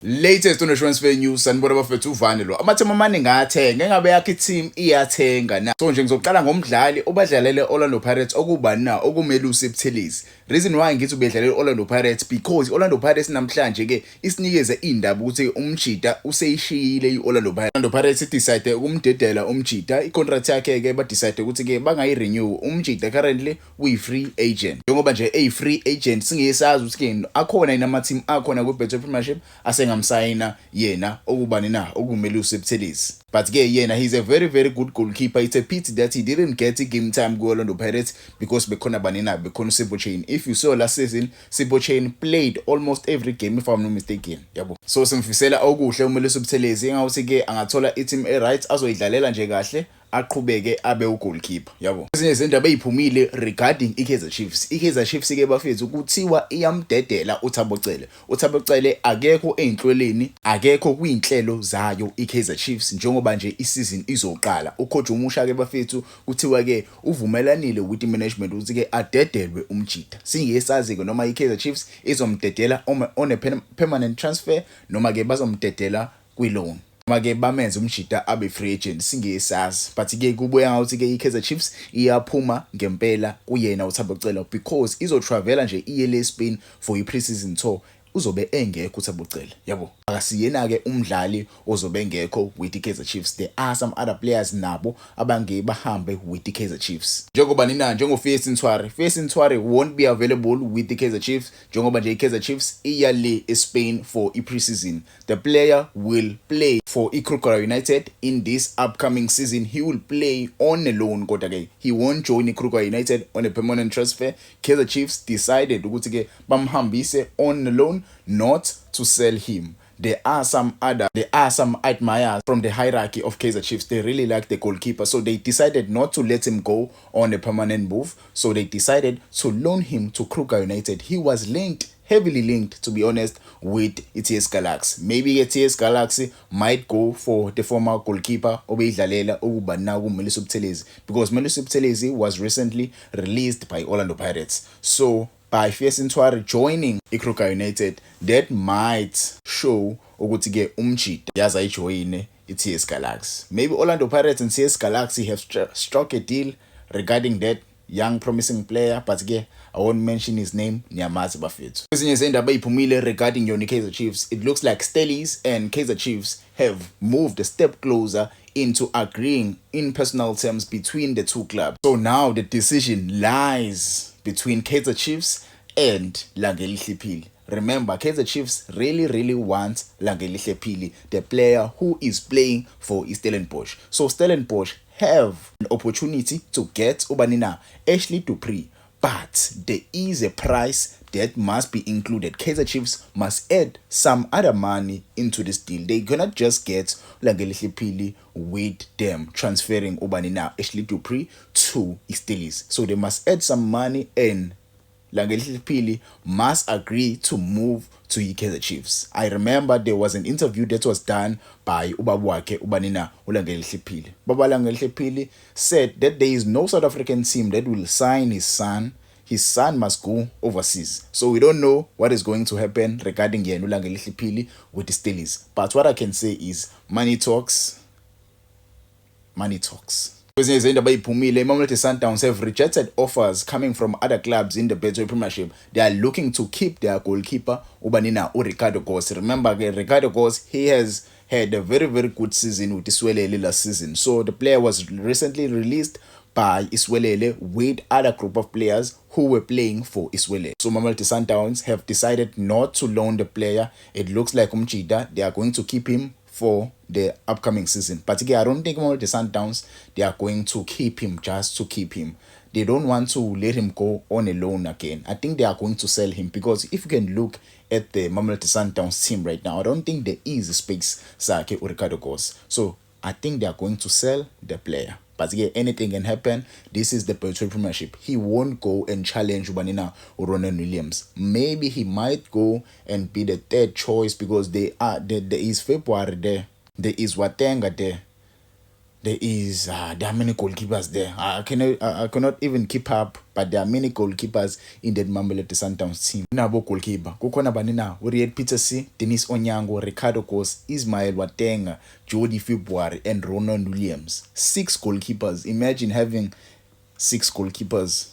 Latest on the transfer news sanibona bafethu uvane lo. Amathema amaningi ayathenga engabe yakhe team iyathenga na. So nje ngizoqala ngomdlali obadlalele Orlando Pirates okuba na okumelusi Buthelezi. Reason why ngithi ubedlalele Orlando Pirates because Orlando Pirates namhlanje ke isinikeze indaba ukuthi umjida useyishiyile iOrlando Pirates. Orlando Pirates decide ukumdedela umjida. Icontract yakhe ke ba decide ukuthi ke bangayi renew. Umjida currently uyi free agent. Njengoba nje free agent singesazi ukuthi ke akhona inama team akhona ku Betway Premiership ngamsayina yena okubani na okumelusi Buthelezi. But ke yena he's a very good goalkeeper. It's a pity that he didn't get game time ku Orlando Pirates because bekhona bani na bekhona Sibo Chain. If you saw last season, Sibo Chain played almost every game if I'm not mistaken. Yabo. So simfisela okuhle umelusi Buthelezi engawuthi ke angathola i-team right azoyidlalela nje kahle aqhubeke abe ugoalkeeper yabo. Ezinye izindaba eziphumile regarding iKaizer Chiefs. iKaizer Chiefs ke bafethu kuthiwa iyamdedela uThabocele. uThabocele akekho einhlelweni, akekho kwinhlelo zayo iKaizer Chiefs njengoba nje isizini izoqala. Ucoach umusha ke bafethu kuthiwa ke uvumelanile with management ukuthi ke adedelwe umjida. Singesazi ke noma iKaizer Chiefs izomdedela on a permanent transfer noma ke bazomdedela kwi-loan. Make bamenze umjida abe free agent singesazi, but ke kubuya ngathi ke iKaizer Chiefs iyaphuma ngempela kuyena uThabocele because izotravela nje iye Spain for i-pre-season tour. Uzobe engekho uThabocele yabo. Akasiyena ke umdlali ozobe engekho with iKaizer Chiefs. There are some other players nabo abange bahambe with iKaizer Chiefs. Njengoba nina njengoFace Ntwari, Face Ntwari won't be available with iKaizer Chiefs njengoba nje iKaizer Chiefs iya le Spain for i-pre-season. The player will play for iKruger United in this upcoming season. He will play on a loan kodwa ke he won't join iKruger United on a permanent transfer. Kaizer Chiefs decided ukuthi ke bamhambise on a loan, not to sell him. There are some admirers from the hierarchy of Kaizer Chiefs. They really like the goalkeeper, so they decided not to let him go on a permanent move. So they decided to loan him to Kruger United. He was heavily linked, to be honest, with TS Galaxy. Maybe TS Galaxy might go for the former goalkeeper obeyidlalela ukuba na kuMelusi Buthelezi, because Melusi Buthelezi was recently released by Orlando Pirates. So by Face Ntwari joining iKruger United, that might show ukuthi ke umjida yaza ayijoyine iTS Galaxy. Maybe Orlando Pirates and TS Galaxy have struck a deal regarding that young promising player, but ke I won't mention his name. Nyamazi bafethu. Ezinye izindaba eziphumile regarding yona iKaizer Chiefs. It looks like Stellies and Kaizer Chiefs have moved a step closer into agreeing in personal terms between the two clubs. So now the decision lies between Kaizer Chiefs and Langelihle Phili. Remember, Kaizer Chiefs really wants Langelihle Phili, the player who is playing for Stellenbosch. So Stellenbosch have an opportunity to get ubanina Ashley Dupree, but there is a price that must be included. Kaizer Chiefs must add some other money into this deal. They cannot just get Langelihle Phili with them transferring ubanina Ashley Dupree to Stellies. So they must add some money, and Langelihle Phili must agree to move to Kaizer Chiefs. I remember there was an interview that was done by Ubabwake Ubanina Langelihle Phili. Baba Langelihle Phili said that there is no South African team that will sign his son. His son must go overseas. So we don't know what is going to happen regarding Yenu Langelihle Phili with the Stellies. But what I can say is money talks. Money talks. Mamelodi Sundowns have rejected offers coming from other clubs in the Betway Premiership. They are looking to keep their goalkeeper ubanina Ricardo Gos. Remember, Ricardo Gos, he has had a very good season with Iswelele last season. So the player was recently released by Iswelele with other group of players who were playing for Iswelele. So Mamelodi Sundowns have decided not to loan the player. It looks like Umjida, they are going to keep him for the upcoming season. But again, I don't think the Sundowns, they are going to keep him just to keep him. They don't want to let him go on a loan again. I think they are going to sell him, because if you can look at the Mamelodi Sundowns team right now, I don't think there is a space Sake or Ricardo Gos. So I think they are going to sell the player. But again, anything can happen. This is the Betway Premiership. He won't go and challenge Ubanina or Ronan Williams. Maybe he might go and be the third choice, because there is February there. There is Watenga there. there are many goalkeepers there. I cannot even keep up, but there are many goalkeepers in that Mamelodi Sundowns team. Nabo goalkeeper. Kukhona bani na? Uriel Peterson, Dennis Onyango, Ricardo Kos, Ismail Watenga, Jody February, and Ronan Williams. 6 goalkeepers. Imagine having 6 goalkeepers.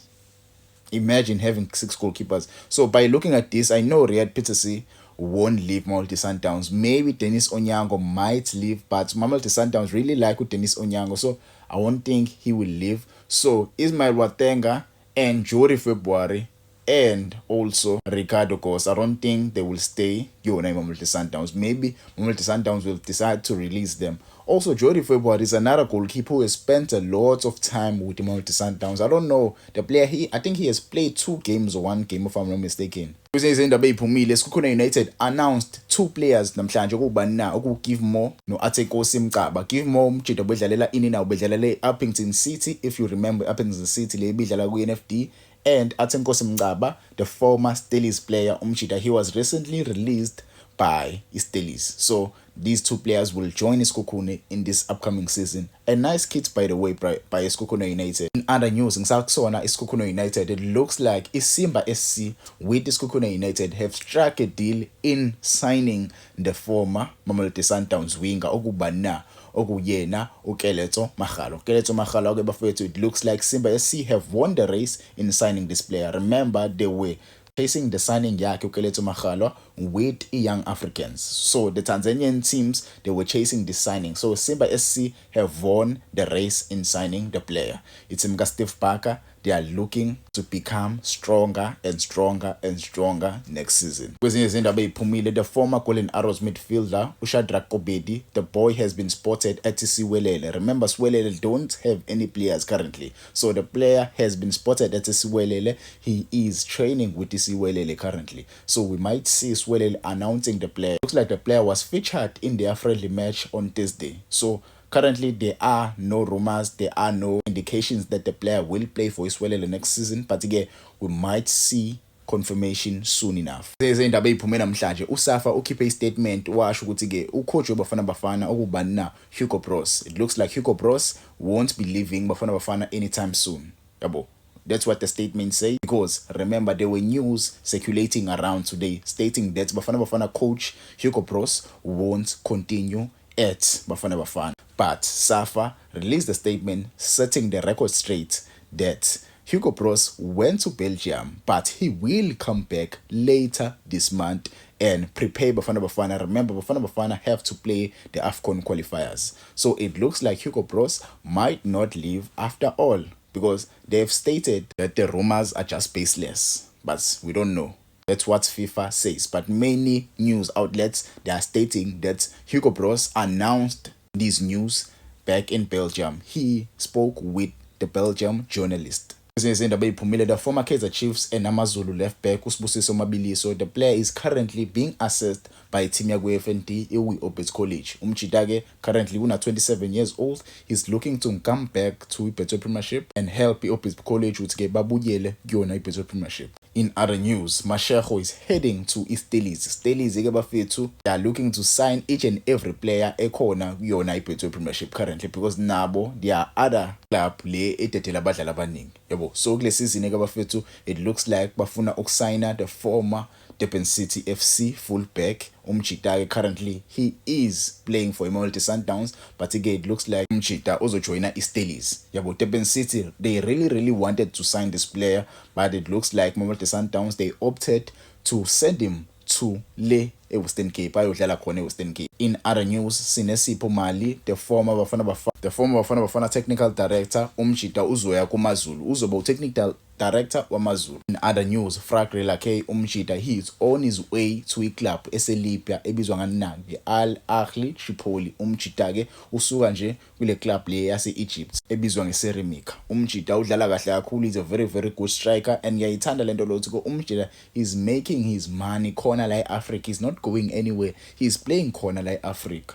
So by looking at this, I know Riyad Peterson won't leave Mamelodi Sundowns. Maybe Dennis Onyango might leave, but Mamelodi Sundowns really like Dennis Onyango, so I won't think he will leave. So Ismail Watenga and Jody February and also Ricardo Kos, I don't think they will stay Mamelodi Sundowns. Maybe Mamelodi Sundowns will decide to release them. Also, Jody February is another goalkeeper who has spent a lot of time with the Mamelodi Sundowns. I don't know the player. I think he has played 2 games or 1 game if I'm not mistaken. Kwezinye indaba eziphumile, Sekhukhune United announced 2 players namhlanje ukuba na Give More no Atekosi Mkaba. Give More umjida obedlalela ini na obedlalela Uppington City, if you remember Uppington City le bidlala ku NFD, and Atenkosi Mkaba, the former Stelis player umjida, he was recently released by Stelis. So these 2 players will join Sekhukhune in this upcoming season. A nice kit, by the way, by Sekhukhune United. In other news, in Saxona, Sekhukhune United, it looks like Simba SC with Sekhukhune United have struck a deal in signing the former Mamelodi Sundowns winger okubana okuyena uKeleto Magalo. Keleto Magalo ke bafethu, it looks like Simba SC have won the race in signing this player. Remember, they were chasing the signing yakhe uKeleto Magalo with Young Africans. So the Tanzanian teams, they were chasing the signing. So Simba SC have won the race in signing the player. It's Mka Steve Barker. They are looking to become stronger and stronger and stronger next season. The former Golden Arrows midfielder Ushadrak Kobedi, the boy has been spotted at Siwelele. Remember, Siwelele don't have any players currently. So the player has been spotted at Siwelele. He is training with Siwelele currently. So we might see Siwelele announcing the player. Looks like the player was featured in their friendly match on Thursday. So currently, there are no rumors, there are no indications that the player will play for Iswelele next season, but again, we might see confirmation soon enough. Indaba eziphumela namhlanje, uSafa ukhiphe istatement washo ukuthi ke ucoach weBafana Bafana okuba na Hugo Broos. It looks like Hugo Broos won't be leaving Bafana Bafana anytime soon. Yabo. That's what the statement says, because remember, there were news circulating around today stating that Bafana Bafana coach Hugo Broos won't continue at Bafana Bafana. But Safa released a statement setting the record straight that Hugo Broos went to Belgium, but he will come back later this month and prepare Bafana Bafana. Remember, Bafana Bafana have to play the AFCON qualifiers. So it looks like Hugo Broos might not leave after all, because they've stated that the rumors are just baseless, but we don't know. That's what FIFA says. But many news outlets, they are stating that Hugo Broos announced this news back in Belgium. He spoke with the Belgium journalist. The former Kaizer Chiefs and Amazulu left back uSibusiso Mabiliso, the player is currently being assessed by team yaku FNT Iwi Opitz College. Umchidage currently 27 years old. He's looking to come back to Ipeto Premiership and help Opitz College with babuyele kuyona Ipeto Premiership. In other news, Mashego is heading to Stelis. They are looking to sign each and every player ekhona kuyona Ipeto Premiership currently, because nabo there are other club le etetela badlala abaningi. Yabo. So kule season bafethu, it looks like bafuna ukusayina the former Durban City FC fullback Umchita. Currently he is playing for Mamelodi Sundowns, but again it looks like Umchita uzojoina iStelis. Yabo, Durban City, they really wanted to sign this player, but it looks like Mamelodi Sundowns, they opted to send him to le eWestern Cape ayodlala khona eWestern Cape. In other news, Sinesipho Mali, the former Bafana Bafana technical director Umchita uzoya kuMazulu, uzoba technical director wamaZulu. In other news, Frank Relake Umchita, he is on his way to a club eseLibya ebizwa ngani Al Ahly Tripoli. Umchita ke usuka nje kule club le yase Egypt ebizwa ngeSeremika. Umchita udlala kahle kakhulu, is a very good striker, and ngiyayithanda lento lokuthi ko Umchita is making his money khona la eAfrica. He's not going anywhere, he's playing khona la eAfrica.